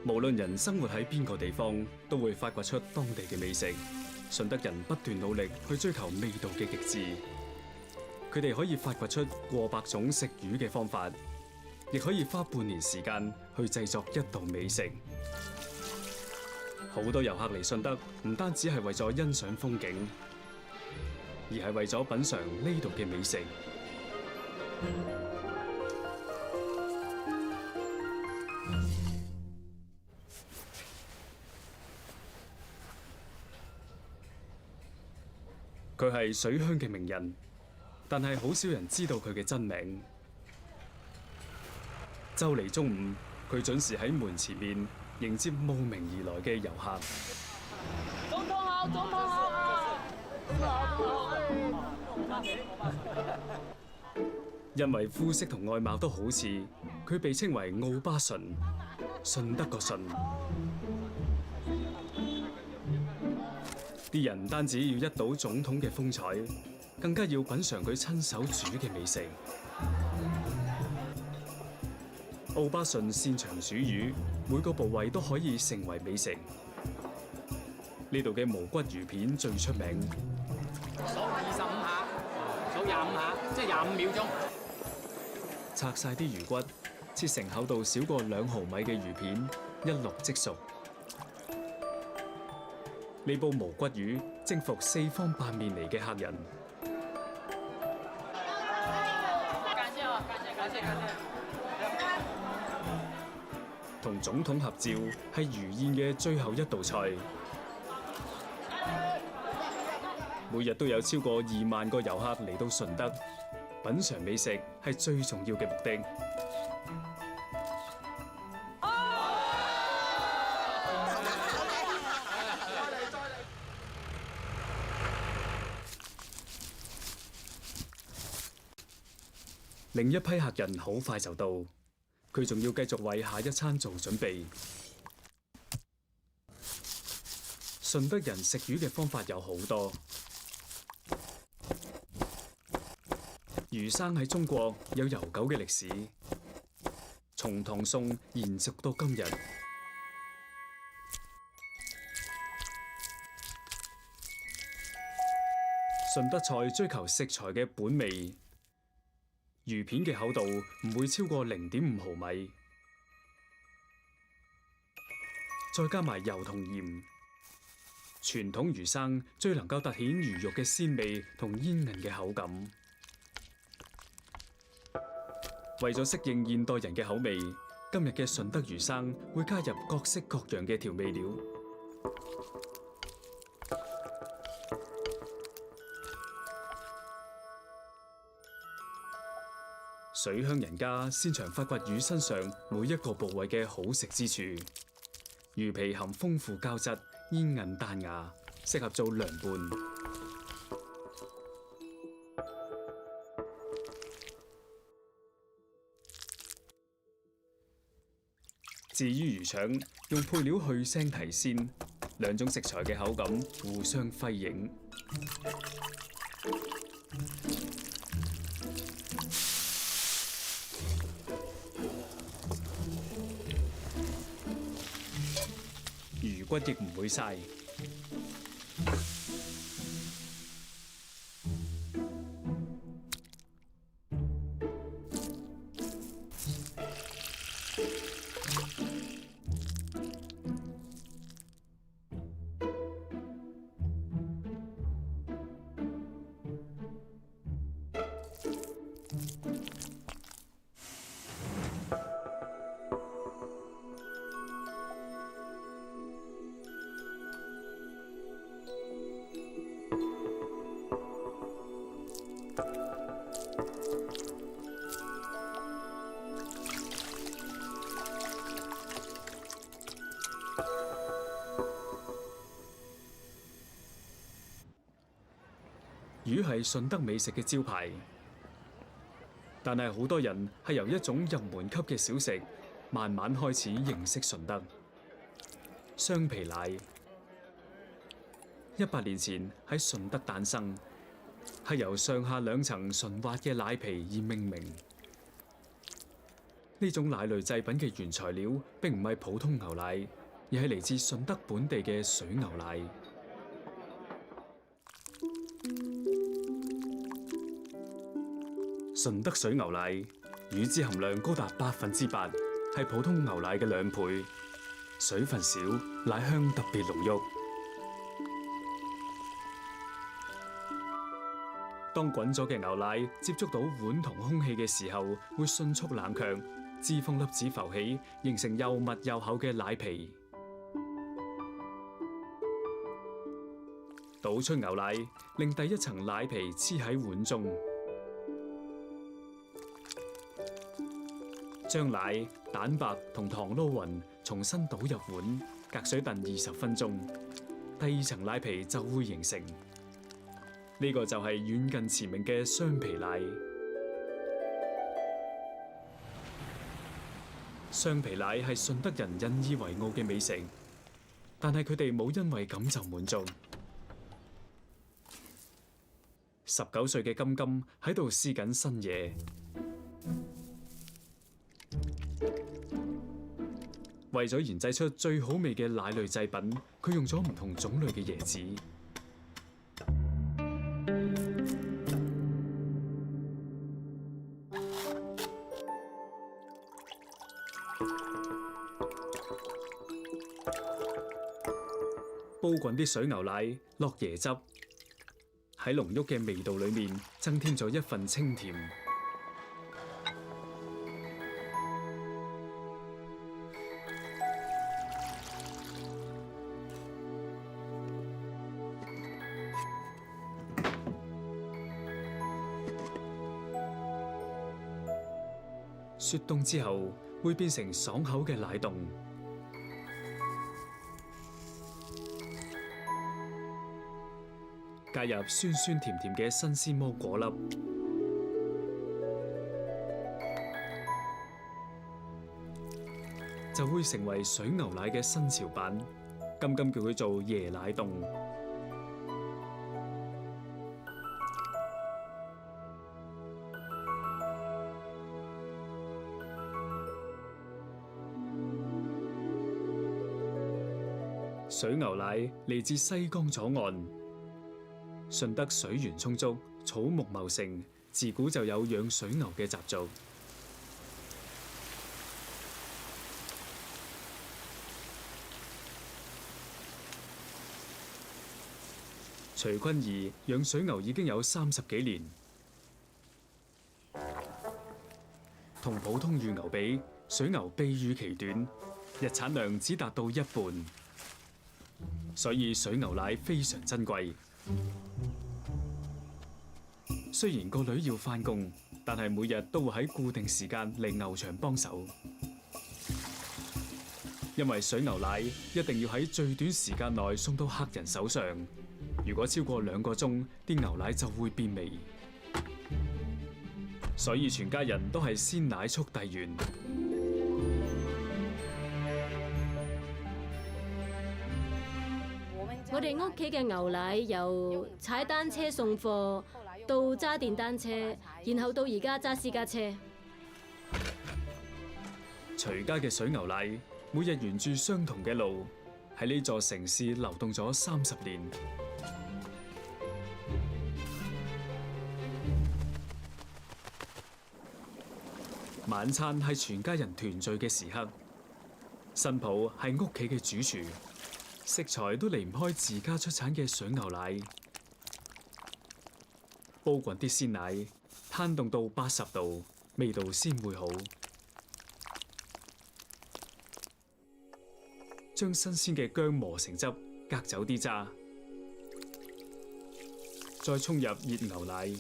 無論人生活喺邊個地方，都會發掘出當地嘅美食。順德人不斷努力去追求味道嘅極致，佢哋可以發掘出過百種食魚嘅方法，亦可以花半年時間去製作一道美食。好多遊客嚟順德，唔單止係為咗欣賞風景，而係為咗品嘗呢度嘅美食。佢係水鄉嘅名人，但係好少人知道佢嘅真名。就嚟中午，佢準時喺門前面迎接慕名而來嘅遊客。總統好，總統好！因為膚色同外貌都好似，佢被稱為奧巴順，順德個順。啲人唔單止要一睹總統嘅風采，更加要品嘗佢親手煮嘅美食。奧巴順擅長煮魚，每個部位都可以成為美食。呢度嘅無骨魚片最出名。數25下，數25下，即係25秒鐘。拆晒啲魚骨，切成厚度少過2毫米嘅魚片，一淥即熟。呢煲無骨魚征服四方八面嚟嘅客人。同總統合照係魚宴嘅最後一道菜。每日都有超過2萬個遊客嚟到順德，品嘗美食係最重要嘅目的。另一批客人好快就到，佢仲要繼續為下一餐做準備。順德人食魚嘅方法有好多。魚生喺中國有悠久嘅歷史，從唐宋延續到今日。順德菜追求食材嘅本味。魚片嘅厚度唔會超過0.5毫米，再加埋油同鹽，傳統魚生最能夠凸顯魚肉嘅鮮味同煙韌嘅口感。為咗適應現代人嘅口味，今日嘅順德魚生會加入各式各樣嘅調味料。水鄉人家擅長發掘魚身上每一個部位嘅好食之處，魚皮含豐富膠質，煙韌彈牙，適合做涼拌。至於魚腸，用配料去腥提鮮，兩種食材嘅口感互相輝映。魚骨亦唔會嘥。魚係順德美食嘅招牌，但係好多人係由一種入門級嘅小食，慢慢開始認識順德。雙皮奶100年前喺順德誕生，係由上下兩層順滑嘅奶皮而命名。呢種奶類製品嘅原材料並唔係普通牛奶，而係嚟自順德本地嘅水牛奶。順德水牛奶乳脂含量高達8%，係普通牛奶嘅2倍，水分少，奶香特別濃郁。當滾咗嘅牛奶接觸到碗同空氣嘅時候，會迅速冷卻，脂肪粒子浮起，形成又密又厚嘅奶皮。倒出牛奶，令第一層奶皮黐喺碗中，將奶、蛋白同糖撈勻，重新倒入碗，隔水燉20分鐘，第2層奶皮就會形成。呢個就係遠近馳名嘅雙皮奶。雙皮奶係順德人引以為傲嘅美食，但係佢哋冇因為咁就滿足。19歲嘅金金喺度試緊新嘢，為咗研製出最好味嘅奶類製品，佢用咗唔同種類嘅椰子。煲滾啲水牛奶，落椰汁，喺濃郁嘅味道裏面增添咗一份清甜。雪凍之後會變成爽口嘅奶凍。加入酸酸甜甜嘅新鮮芒果粒，就會成為水牛奶嘅新潮版。金金叫佢做椰奶凍。水牛奶嚟自西江左岸。順德水源充足，草木茂盛，自古就有養水牛嘅習俗。徐坤儀養水牛已經有30幾年，同普通乳牛比，水牛臂乳期短，日產量只達到1半，所以水牛奶非常珍貴。雖然個女要返工，但係每日都會喺固定時間嚟牛場幫手，因為水牛奶一定要喺最短時間內送到客人手上。如果超過2個鐘，啲牛奶就會變味，所以全家人都係鮮奶速遞員。我哋屋企嘅牛奶由踩單車送貨到揸電單車，然後到而家揸私家車。徐家嘅水牛奶每日沿住相同嘅路，喺呢座城市流動咗30年。晚餐係全家人團聚嘅時刻，新抱係屋企嘅主廚。食材都離唔開自家出產嘅水牛奶，煲滾啲鮮奶，攤凍到80度，味道先會好。將新鮮嘅薑磨成汁，隔走啲渣，再沖入熱牛奶。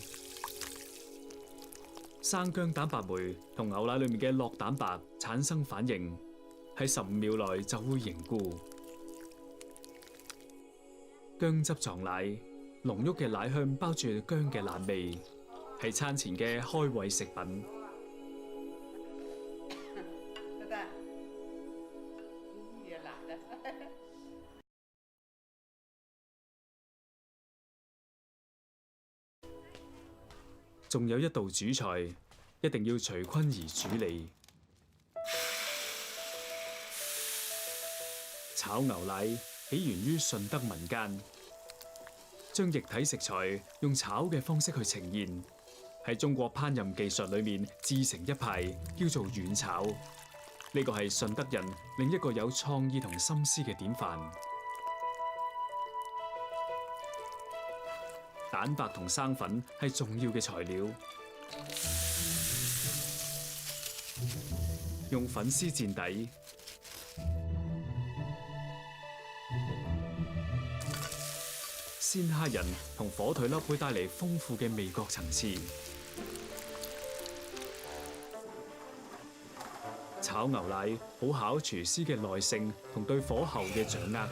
生薑蛋白酶同牛奶裏面嘅酪蛋白產生反應，喺15秒內就會凝固。薑汁撞奶，濃郁嘅奶香包住薑嘅辣味，係餐前嘅開胃食品。仲有一道主菜，一定要徐坤儀處理。炒牛奶起源於順德民間，將液體食材用炒嘅方式去呈現，喺中國烹飪技術裏面自成一派，叫做軟炒。呢個係順德人另一個有創意同心思嘅典範。蛋白同生粉係重要嘅材料，用粉絲墊底。鮮蝦仁同火腿粒會帶嚟豐富嘅味覺層次。炒牛奶好考廚師嘅耐性同對火候嘅掌握。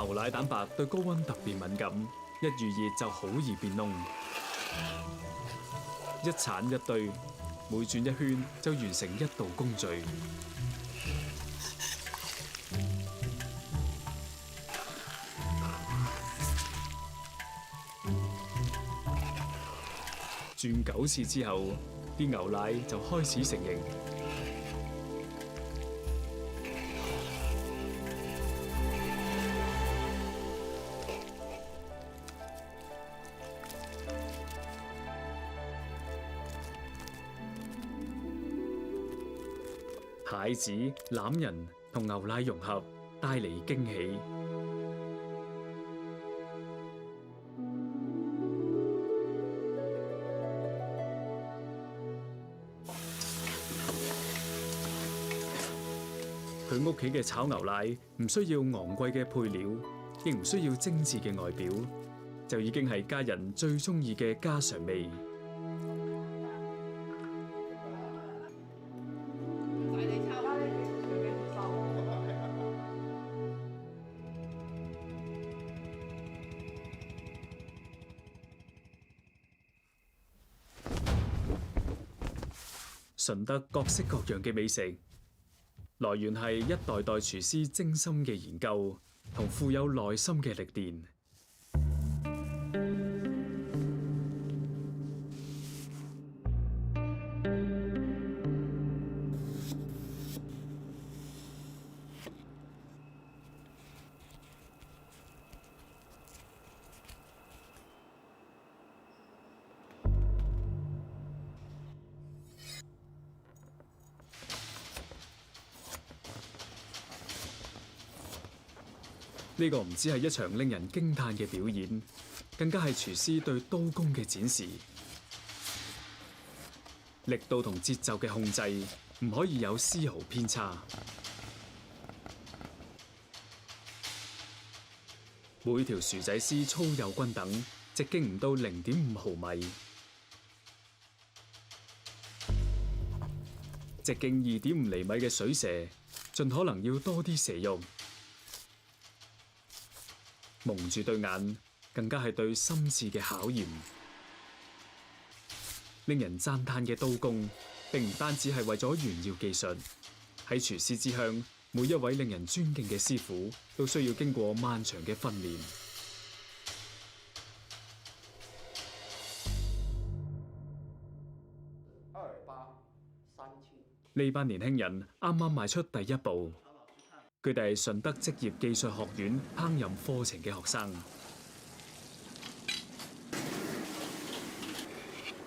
牛奶蛋白對高溫特別敏感，一遇熱就好易變燶。一鏟一堆，每轉一圈就完成一道工序。轉9次之後，啲牛奶就開始成型。蟹子、欖仁同牛奶融合，帶嚟驚喜。佢屋企嘅炒牛奶唔需要昂貴嘅配料，亦唔需要精緻嘅外表，就已經係家人最中意嘅家常味。順德各式各樣嘅美食，來源係一代代廚師精心嘅研究同富有耐心嘅歷練。呢個唔只係一場令人驚嘆嘅表演，更加係廚師對刀工嘅展示。力度同節奏嘅控制唔可以有絲毫偏差。每條薯仔絲粗幼均等，直徑唔到0.5毫米，直徑2.5厘米嘅水蛇，盡可能要多啲蛇肉。蒙住對眼，更加係對心智嘅考驗。令人讚嘆嘅刀工，並唔單止係為咗炫耀技術。喺廚師之鄉，每一位令人尊敬嘅師傅，都需要經過漫長嘅訓練。呢班年輕人啱啱邁出第一步。佢哋係順德職業技術學院烹飪課程嘅學生。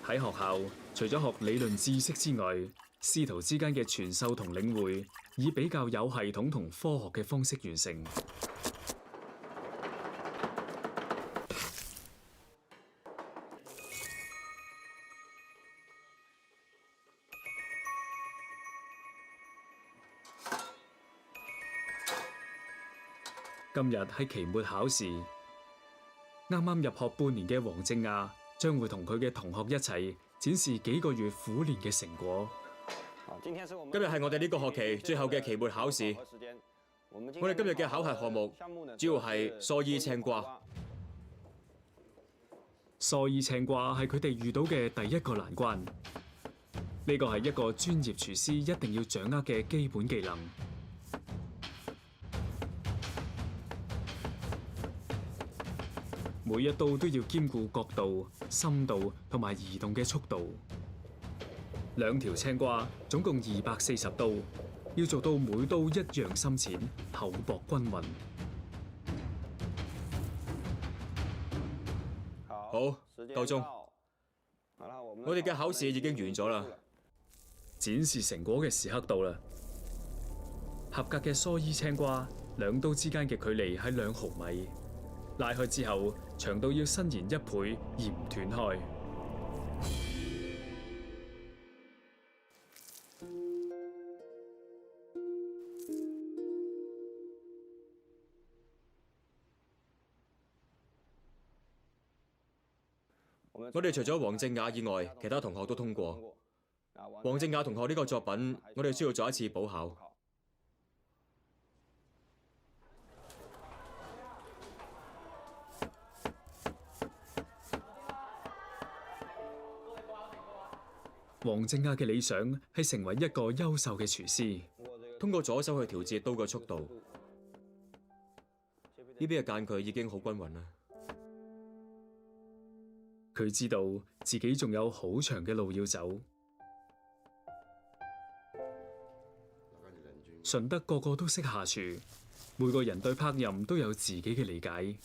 喺學校，除咗學理論知識之外，師徒之間嘅傳授同領會，以比較有系統同科學嘅方式完成。今日係期末考試，啱啱入學半年嘅黃正亞將會同佢嘅同學一齊展示幾個月苦練嘅成果。今日係我哋呢個學期最後嘅期末考試。我哋今日嘅考核項目主要係蓑衣青瓜。蓑衣青瓜係佢哋遇到嘅第一個難關。呢個係一個專業廚師一定要掌握嘅基本技能。每一刀都要兼顧角度、深度同埋移動嘅速度。2條青瓜總共240刀，要做到每刀一樣深淺，厚薄均勻。好，夠鐘。我哋嘅考試已經完咗啦。展示成果嘅時刻到啦！合格嘅蓑衣青瓜，兩刀之間嘅距離係2毫米，拉開之後，長度要伸延1倍而唔斷開。我哋除咗黃正雅以外，其他同學都通過。黃正雅同學呢個作品，我哋需要做一次補考。黃正雅嘅理想係成為一個優秀嘅廚師，通過左手去調節刀嘅速度。呢邊嘅間距已經好均勻啦。佢知道自己仲有好長嘅路要走。順德個個都識下廚，每個人對烹飪都有自己嘅理解。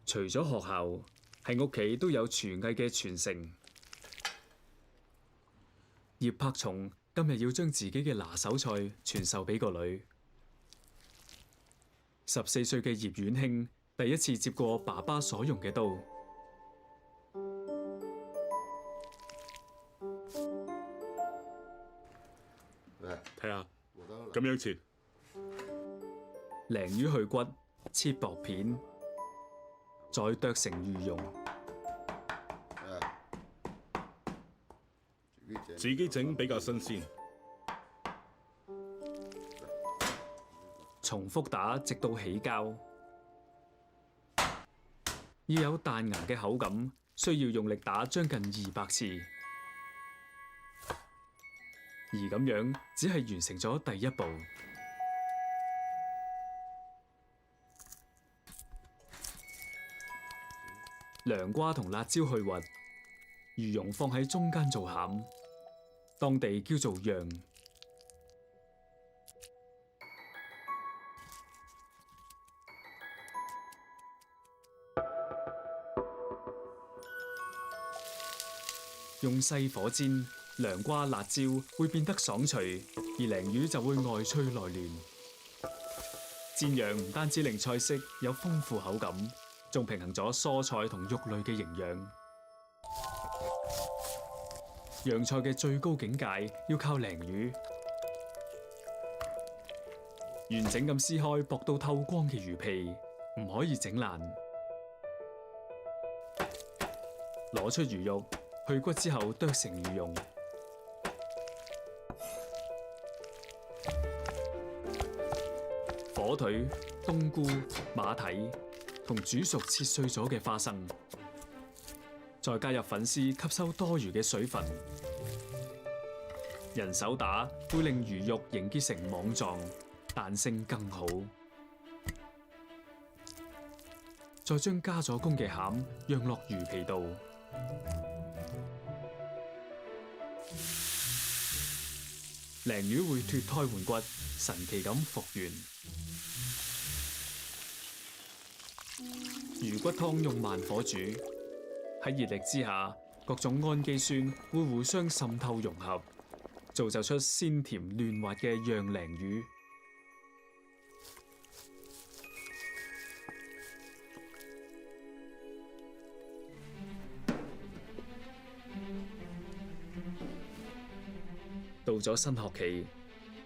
除咗學校，喺屋企都有廚藝嘅傳承。葉柏松今日要將自己嘅拿手菜傳授俾個女。14歲嘅葉遠興第一次接過爸爸所用嘅刀。睇下，咁樣切。鯪魚去骨，切薄片，再剁成魚蓉。自己整比較新鮮。重複打直到起膠，要有彈牙嘅口感，需要用力打將近200次。而咁樣只係完成咗第一步。涼瓜同辣椒去核，魚蓉放喺中間做餡，當地叫做釀。用細火煎，涼瓜、辣椒會變得爽脆，而鯪魚就會外脆內嫩。煎釀唔單止令菜式有豐富口感，仲平衡咗蔬菜同肉類嘅營養。釀菜嘅最高境界要靠鯪魚，完整咁撕開薄到透光嘅魚皮，唔可以整爛。攞出魚肉，去骨之後剁成魚蓉。火腿、冬菇、馬蹄同煮熟切碎咗嘅花生，再加入粉絲吸收多餘嘅水分。人手打會令魚肉凝結成網狀，彈性更好。再將加咗工嘅餡釀落魚皮度。鯪魚會脫胎換骨，神奇咁復原。魚骨湯用慢火煮，喺熱力之下，各種氨基酸會互相滲透融合，造就出鮮甜嫩滑嘅釀鯪魚。到咗新學期，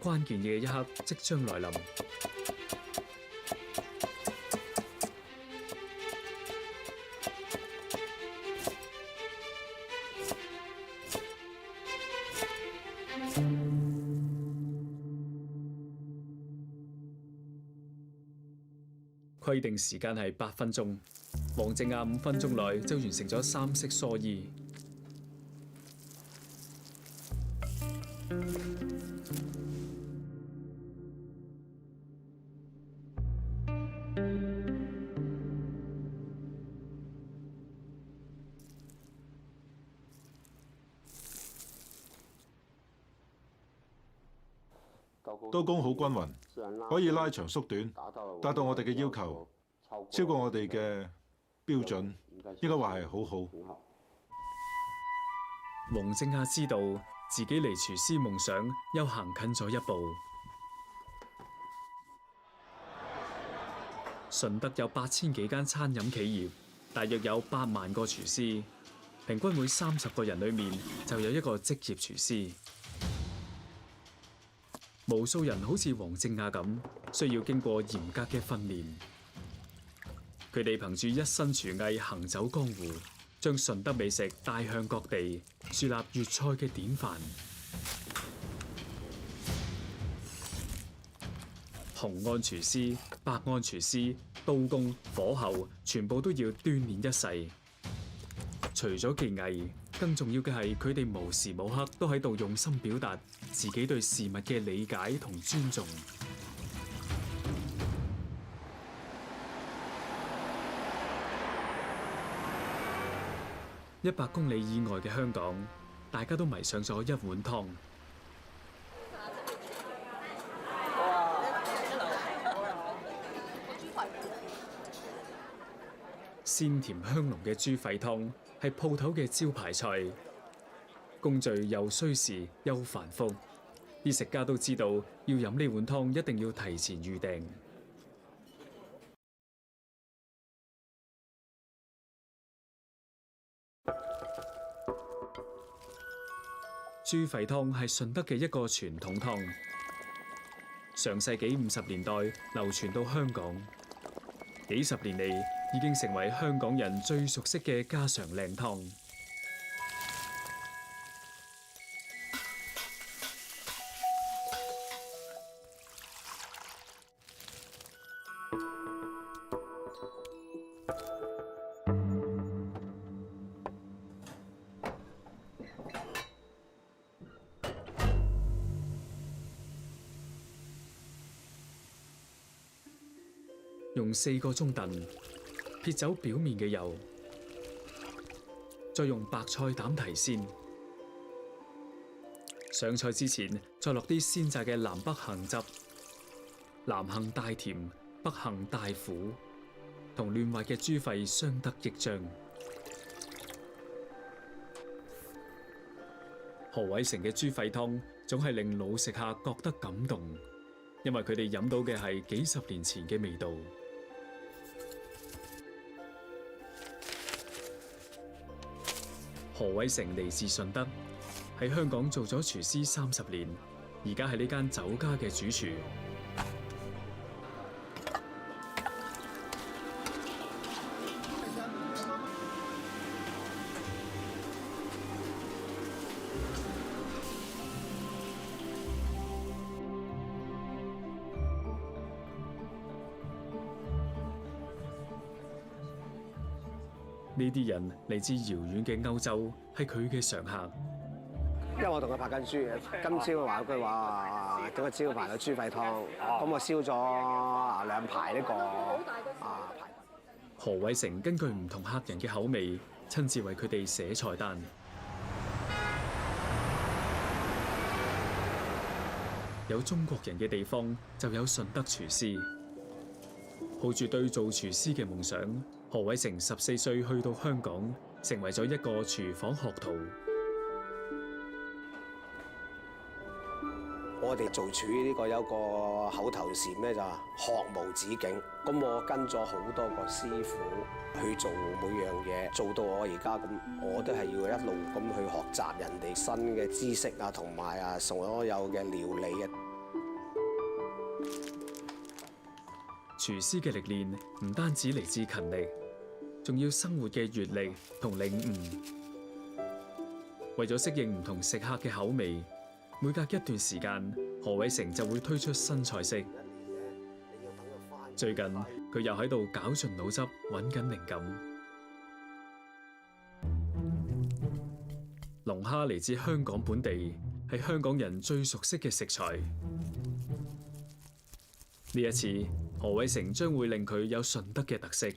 關鍵嘅一刻即將來臨。規定時間係8分鐘，黃正雅5分鐘內就完成咗3式蓑衣。刀工好均勻，可以拉長縮短，達到我哋嘅要求，超過我哋嘅標準，應該話係好好。黃正亞知道自己離廚師夢想又行近咗一步。順德有8000幾間餐飲企業，大約有8萬個廚師，平均每30個人裏面就有一個職業廚師。無數人好似黃正亞咁，需要經過嚴格嘅訓練。佢哋憑住一身廚藝行走江湖，將順德美食帶向各地，樹立粵菜嘅典範。紅案廚師、白案廚師、刀工、火候，全部都要鍛鍊一世。除咗技藝，更重要嘅係佢哋無時無刻都喺度用心表達自己對事物嘅理解同尊重。100公里以外嘅香港，大家都迷上咗一碗湯。鮮甜香濃嘅豬肺湯係鋪頭嘅招牌菜，工序又需時又繁複，啲食家都知道要飲呢碗湯一定要提前預訂。豬肺湯係順德嘅一個傳統湯，上世紀50年代流傳到香港，幾十年嚟已經成為香港人最熟悉嘅家常靚湯。用4個鐘燉，撇走表面嘅油，再用白菜膽提鮮。上菜之前，再落啲鮮榨嘅南北杏汁。南杏帶甜，北杏帶苦，同嫩滑嘅豬肺相得益彰。何偉成嘅豬肺湯總係令老食客覺得感動，因為佢哋飲到嘅係幾十年前嘅味道。何偉成嚟自順德，喺香港做咗廚師30年，而家係呢間酒家嘅主廚。呢啲人嚟自遙遠嘅歐洲，係佢嘅常客。因為我同佢拍緊書，今朝話句話整個招牌嘅豬肺湯，咁我燒咗2排呢個排。何偉成根據唔同客人嘅口味，親自為佢哋寫菜單。有中國人嘅地方，就有順德廚師。抱住對做廚師嘅夢想，何偉成14歲去到香港，成為咗一個廚房學徒。我哋做廚呢個有個口頭禪咧，就學無止境。咁我跟咗好多個師傅去做每樣嘢，做到我而家咁，我都係要一路咁去學習人哋新嘅知識啊，同埋所有嘅料理啊。廚師嘅歷練唔單止嚟自勤力，仲要生活嘅閱歷同領悟。為咗適應唔同食客嘅口味，每隔一段時間，何偉成就會推出新菜式。最近佢又喺度絞盡腦汁揾緊靈感。龍蝦嚟自香港本地，係香港人最熟悉嘅食材。呢一次，何偉成將會令佢有順德嘅特色。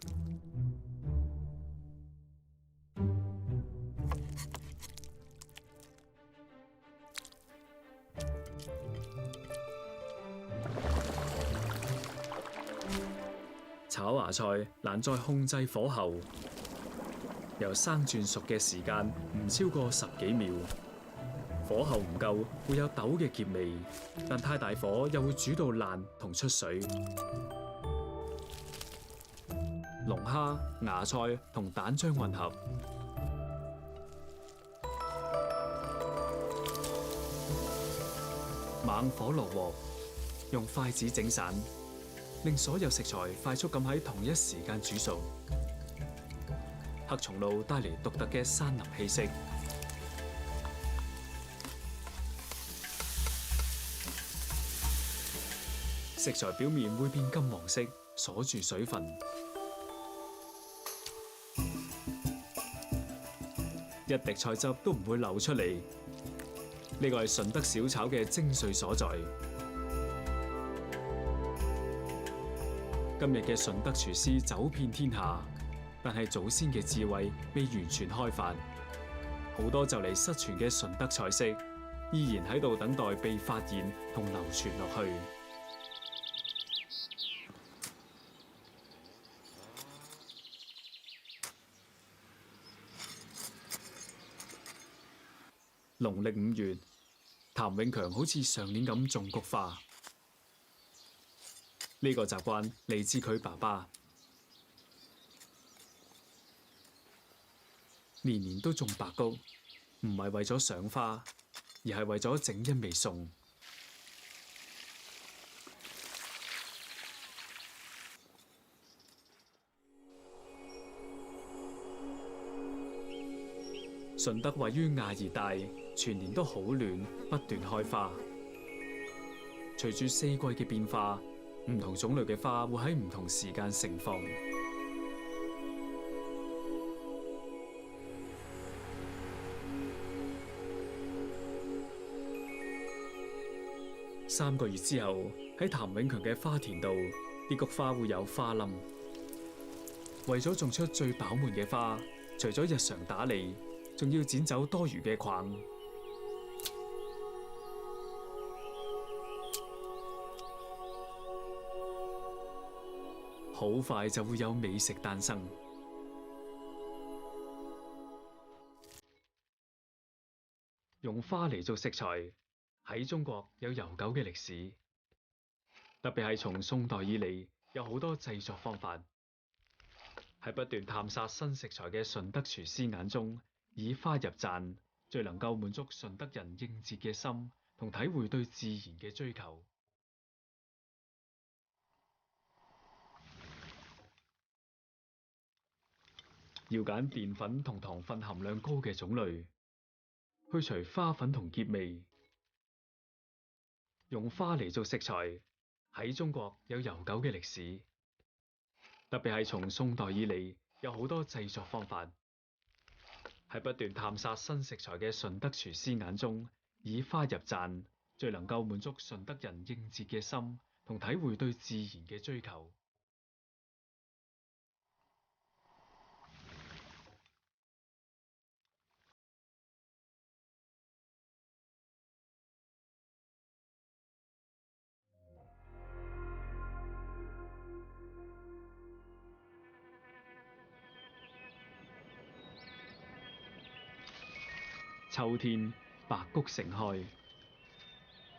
炒芽菜難在控制火候，由生轉熟嘅時間唔超過10幾秒。火候唔夠會有豆嘅澀味，但太大火又會煮到爛同出水。龍蝦、芽菜同蛋漿混合，猛火落鑊，用筷子整散，令所有食材快速咁喺同一時間煮熟。黑松露帶嚟獨特嘅山林氣息。食材表面會變金黃色，鎖住水分。一滴菜汁都唔會流出嚟。呢個係順德小炒嘅精髓所在。今日嘅順德廚師走遍天下，但係祖先嘅智慧未完全開發，好多就嚟失傳嘅順德菜式，依然喺度等待被發現同流傳落去。農曆5月，譚永強好似上年咁種菊花。呢個習慣嚟自佢爸爸，年年都種白菊，唔係為咗賞花，而係為咗整一味餸。順德位於亞熱帶，全年都好暖，不斷開花。隨住四季嘅變化，唔同種類嘅花會喺唔同時間盛放。3個月之後，喺譚永強嘅花田度，啲菊花會有花冧。為咗種出最飽滿嘅花，除咗日常打理，仲要剪走多餘嘅框。好快就會有美食誕生。用花嚟做食材，喺中國有悠久嘅歷史，特別係從宋代以嚟，有好多製作方法。喺不斷探索新食材嘅順德廚師眼中，以花入饌最能夠滿足順德人應節嘅心，同體會對自然嘅追求。要揀澱粉同糖分含量高嘅種類，去除花粉同澀味。用花嚟做食材，喺中國有悠久嘅歷史，特別係從宋代以嚟，有好多製作方法。喺不斷探索新食材嘅順德廚師眼中，以花入饌最能夠滿足順德人應節嘅心，同體會對自然嘅追求。秋天，白菊盛開，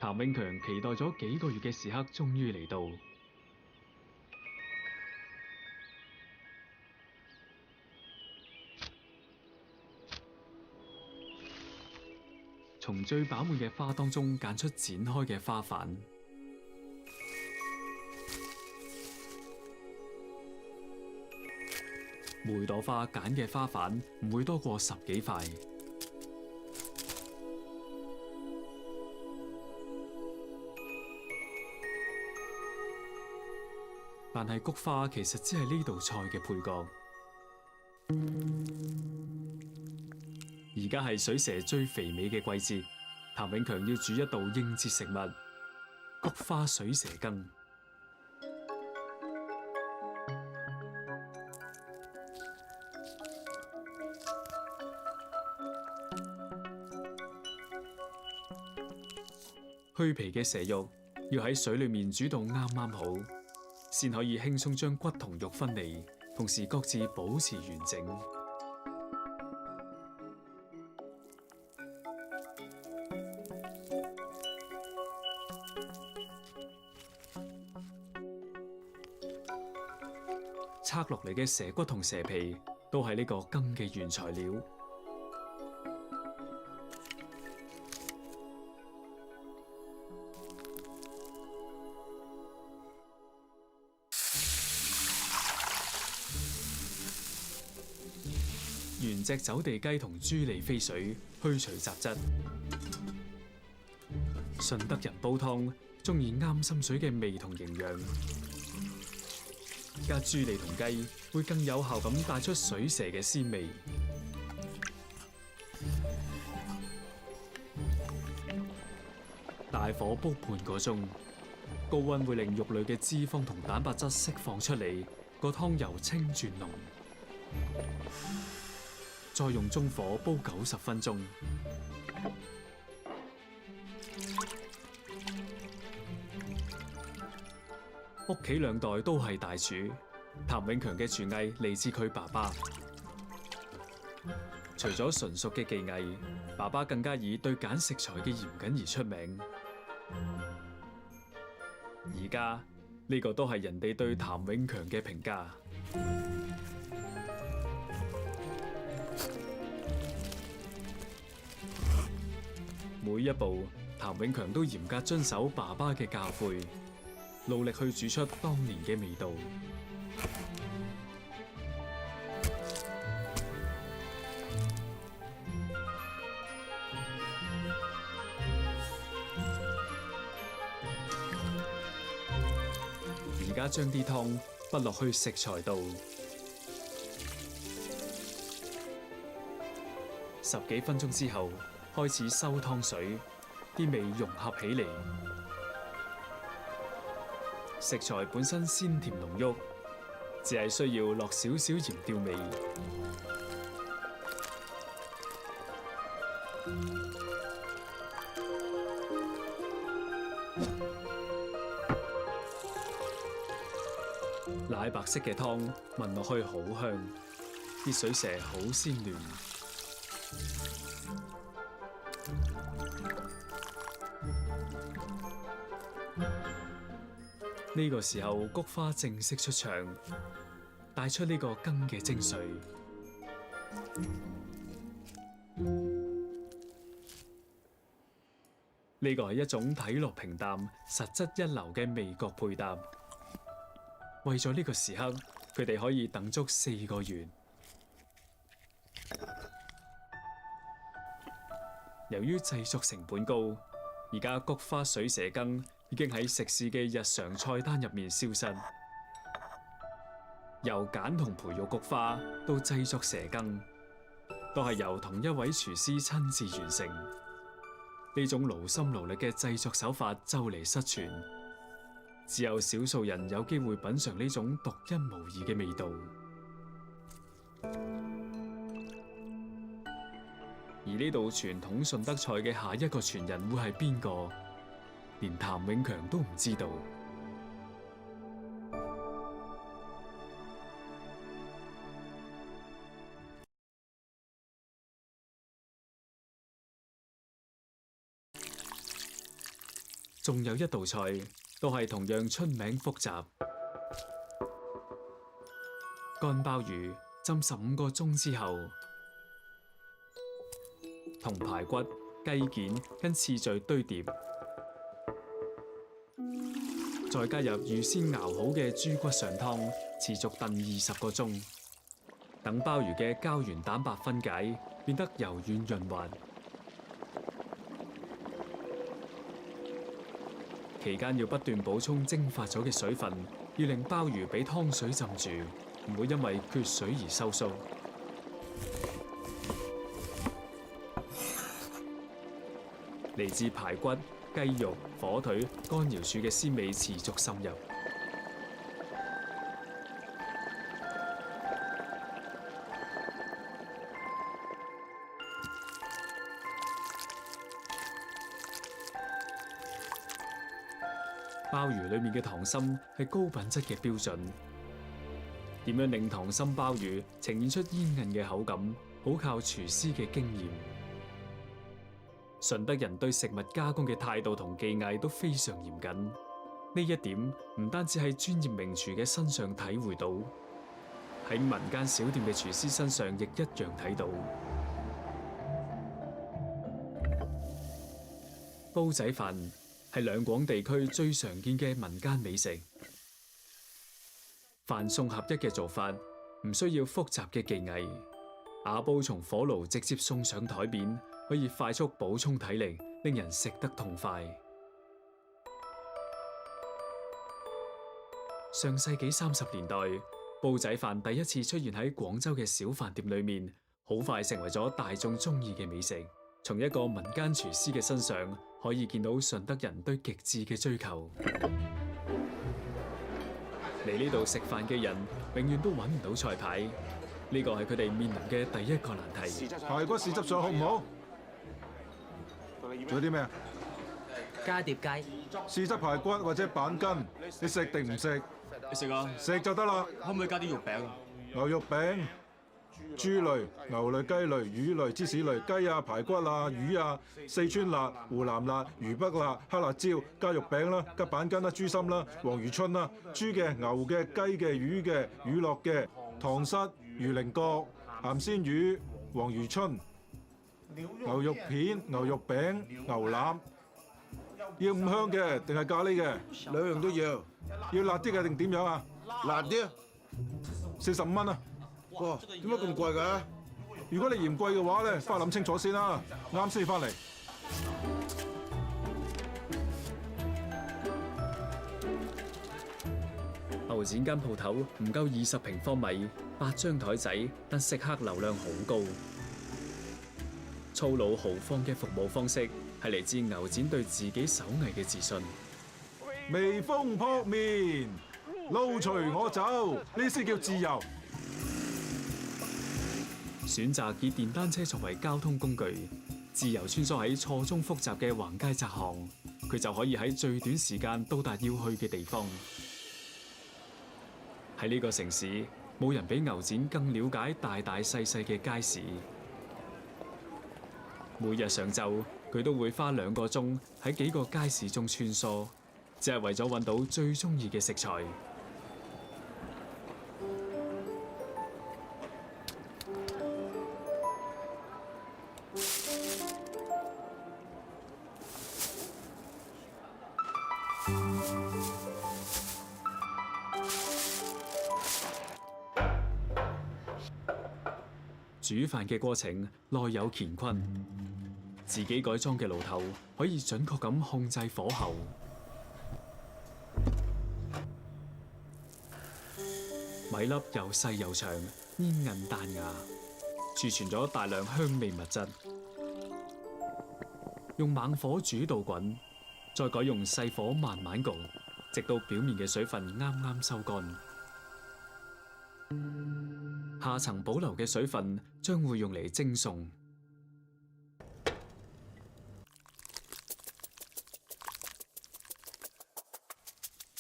譚永強期待咗幾個月嘅時刻終於嚟到。從最飽滿嘅花當中揀出展開嘅花瓣，每朵花揀嘅花瓣唔會多過10幾塊。但係菊花其實只係呢道菜嘅配角。而家係水蛇最肥美嘅季節，譚永強要煮一道應節食物——菊花水蛇羹。去皮嘅蛇肉要喺水裡面煮到啱啱好。先可以輕鬆將骨同肉分離，同時各自保持完整。拆落嚟嘅蛇骨同蛇皮都係呢個羹嘅原材料。原隻走地雞同豬脷飛水，去除雜質。順德人煲湯鍾意啱心水嘅味同營養，加豬脷同雞會更有效咁帶出水蛇嘅鮮味。大火煲半個鐘，高溫會令肉類嘅脂肪同蛋白質釋放出嚟，個湯由清轉濃。再用中火煲90分鐘。屋企兩代都係大廚，譚永強嘅廚藝嚟自佢爸爸。除咗純熟嘅技藝，爸爸更加以對揀食材嘅嚴謹而出名。而家呢個都係人哋對譚永強嘅評價。每一步，譚永強都嚴格遵守爸爸嘅教誨，努力去煮出當年嘅味道。而家將啲湯不落去食材度，10幾分鐘之後，開始收湯水，啲味融合起嚟。食材本身鮮甜濃郁，只係需要落少少鹽調味。奶白色嘅湯聞落去好香，啲水蛇好鮮嫩。呢個時候，菊花正式出場，帶出呢個羹嘅精髓。呢個係一種睇落平淡、實質一流嘅味覺配搭。為咗呢個時刻，佢哋可以等足4個月。由於製作成本高，而家菊花水蛇羹已經喺食肆嘅日常菜單入面消失。由揀同培育菊花到製作蛇羹，都係由同一位廚師親自完成。呢種勞心勞力嘅製作手法就嚟失傳，只有少數人有機會品嘗呢種獨一無二嘅味道。而呢道傳統順德菜嘅下一個傳人會係邊個？連譚永強都唔知道。仲有一道菜都係同樣出名複雜，乾鮑魚浸15個鐘之後，同排骨、雞件跟次序堆疊，再加入預先熬好嘅豬骨上湯，持續燉20個鐘，等鮑魚嘅膠原蛋白分解，變得柔軟潤滑。期間要不斷補充蒸發咗嘅水分，要令鮑魚俾湯水浸住，唔會因為缺水而收縮。嚟自排骨、雞肉、火腿、乾瑤柱嘅鮮味持續滲入。鮑魚裡面嘅溏心係高品質嘅標準。點樣令溏心鮑魚呈現出煙韌嘅口感，好靠廚師嘅經驗。順德人對食物加工嘅態度同技藝都非常嚴謹，呢一點唔單止喺專業名廚嘅身上體會到，喺民間小店嘅廚師身上亦一樣睇到。煲仔飯係兩廣地區最常見嘅民間美食。飯餸合一嘅做法唔需要複雜嘅技藝，瓦煲從火爐直接送上台面，可以快速補充體力，令人食得痛快。上世紀30年代，煲仔飯第一次出現喺廣州嘅小飯店裏面，好快成為咗大眾中意嘅美食。從一個民間廚師嘅身上，可以見到順德人對極致嘅追求。嚟呢度食飯嘅人永遠都揾唔到菜牌，呢個係佢哋面臨嘅第一個難題。排骨豉汁上好唔好？仲有啲咩啊？加碟雞。豉汁排骨或者板筋，你食定唔食？你食啊？食就得啦。可唔可以加啲肉餅啊？牛肉餅、豬類、牛類、雞類、魚類、芝士類、雞啊、排骨啊、魚啊、四川辣、湖南辣、渝北辣、黑辣椒，加肉餅啦，加板筋啦、豬心啦、黃魚春啦、豬嘅、牛嘅、雞嘅、魚嘅、乳酪嘅、糖虱、魚鱗角、鹹鮮魚、黃魚春、牛肉片、牛肉餅、牛腩。要五香嘅定係咖喱嘅？兩樣都要。要辣啲嘅定點樣啊？辣啲，45蚊啊！哇，點解咁貴嘅？如果你嫌貴嘅話咧，翻去諗清楚先啦，啱先翻嚟。牛展間鋪頭唔夠20平方米，8張台仔，但食客流量好高。粗魯豪放嘅服務方式係嚟自牛展對自己手藝嘅自信。微風撲面，路隨我走，呢先叫自由。選擇以電單車作為交通工具，自由穿梭喺錯綜複雜嘅橫街窄巷，佢就可以喺最短時間到達要去嘅地方。喺呢個城市，冇人比牛展更了解大大細細嘅街市。每日上晝，佢都會花2個鐘喺幾個街市中穿梭，只係為咗揾到最中意嘅食材。煮飯嘅過程內有乾坤，自己改裝嘅爐頭可以準確咁控制火候。米粒又細又長，煙韌彈牙，儲存咗大量香味物質。用猛火煮到滾，再改用細火慢慢焗，直到表面嘅水分啱啱收乾。下層保留嘅水分將會用嚟蒸餸。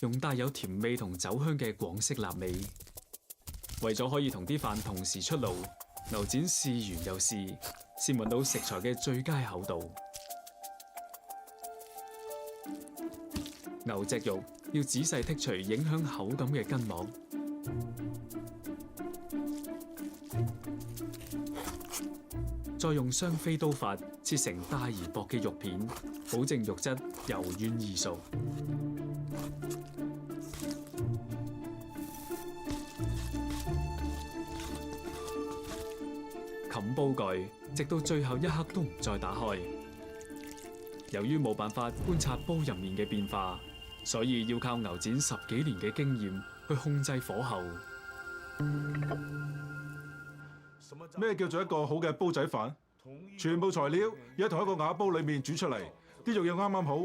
用帶有甜味同酒香嘅廣式臘味，為咗可以同啲飯同時出爐，牛展試完又試，先揾到食材嘅最佳厚度。牛隻肉要仔細剔除影響口感嘅筋膜。再用雙飛刀法切成大而薄嘅肉片，保證肉質柔軟易熟。冚煲蓋，直到最後一刻都唔再打開。由於冇辦法觀察煲入面嘅變化，所以要靠牛展10幾年嘅經驗去控制火候。咩叫做一個好嘅煲仔飯？全部材料要喺同一個瓦煲裏面煮出嚟，啲肉要啱啱好，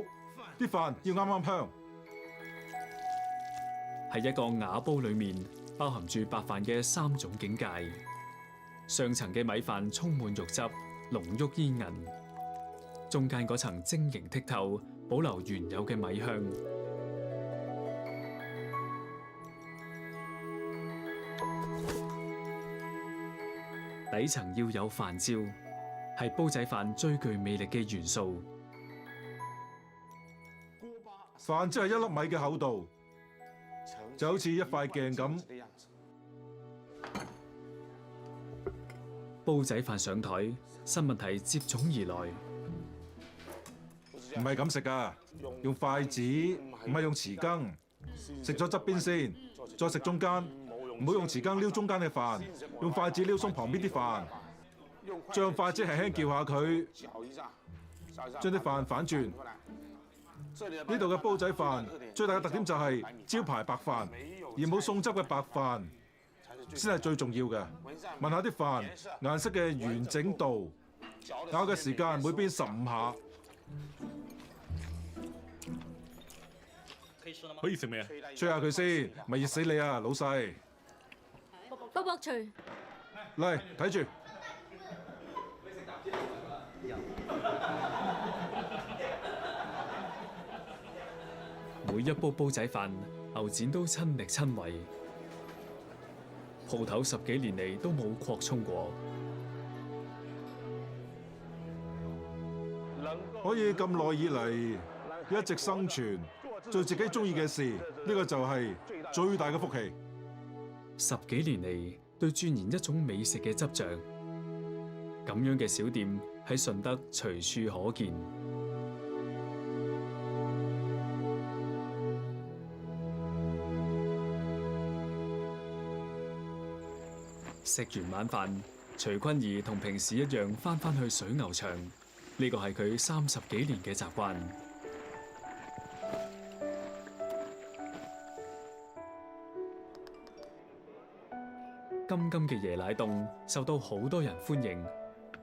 啲飯要啱啱香。喺一個瓦煲裏面，包含住白飯嘅3種境界。上層嘅米飯充滿肉汁，濃郁煙韌；中間嗰層晶瑩剔透，保留原有嘅米香；底層要有飯焦，係煲仔飯最具魅力嘅元素。飯焦係1粒米嘅厚度，就好似一塊鏡咁。煲仔飯上台，新問題接踵而來。唔係咁食㗎，用筷子，唔係用匙羹。食咗側邊先，再食中間。唔好用匙羹撩中間嘅飯，用筷子撩鬆旁邊啲飯。將筷子輕輕撬下佢，將啲飯反轉。呢度嘅煲仔飯最大嘅特點就係招牌白飯，而冇餸汁嘅白飯先係最重要嘅。聞下啲飯顏色嘅完整度，咬嘅時間每邊15下。可以食未啊？吹下佢先，咪熱死你啊，老細！卜卜脆，嚟睇住。每一煲煲仔飯，牛展都親力親為。鋪頭10幾年嚟都冇擴充過。可以咁耐以嚟一直生存，做自己中意嘅事，呢個就係最大嘅福氣。10幾年嚟對鑽研一種美食嘅執着，咁樣嘅小店喺順德隨處可見。食完晚飯，徐坤儀同平時一樣返去水牛場，呢個係佢30幾年嘅習慣。金金嘅椰奶凍受到好多人歡迎，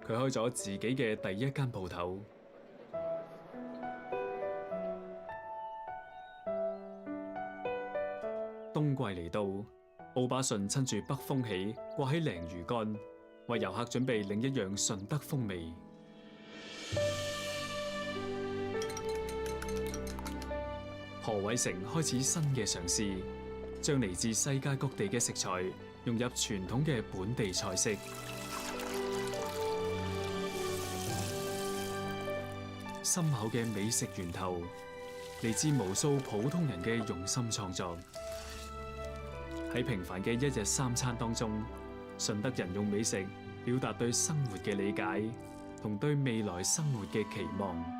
佢開咗自己嘅第一間鋪頭。冬季嚟到，奧巴遜趁住北風起，掛起鯪魚乾，為遊客準備另一樣順德風味。何偉成開始新嘅嘗試，將嚟自世界各地嘅食材融入傳統嘅本地菜式。深厚嘅美食源頭，嚟自無數普通人嘅用心創作。喺平凡嘅一日三餐當中，順德人用美食表達對生活嘅理解同對未來生活嘅期望。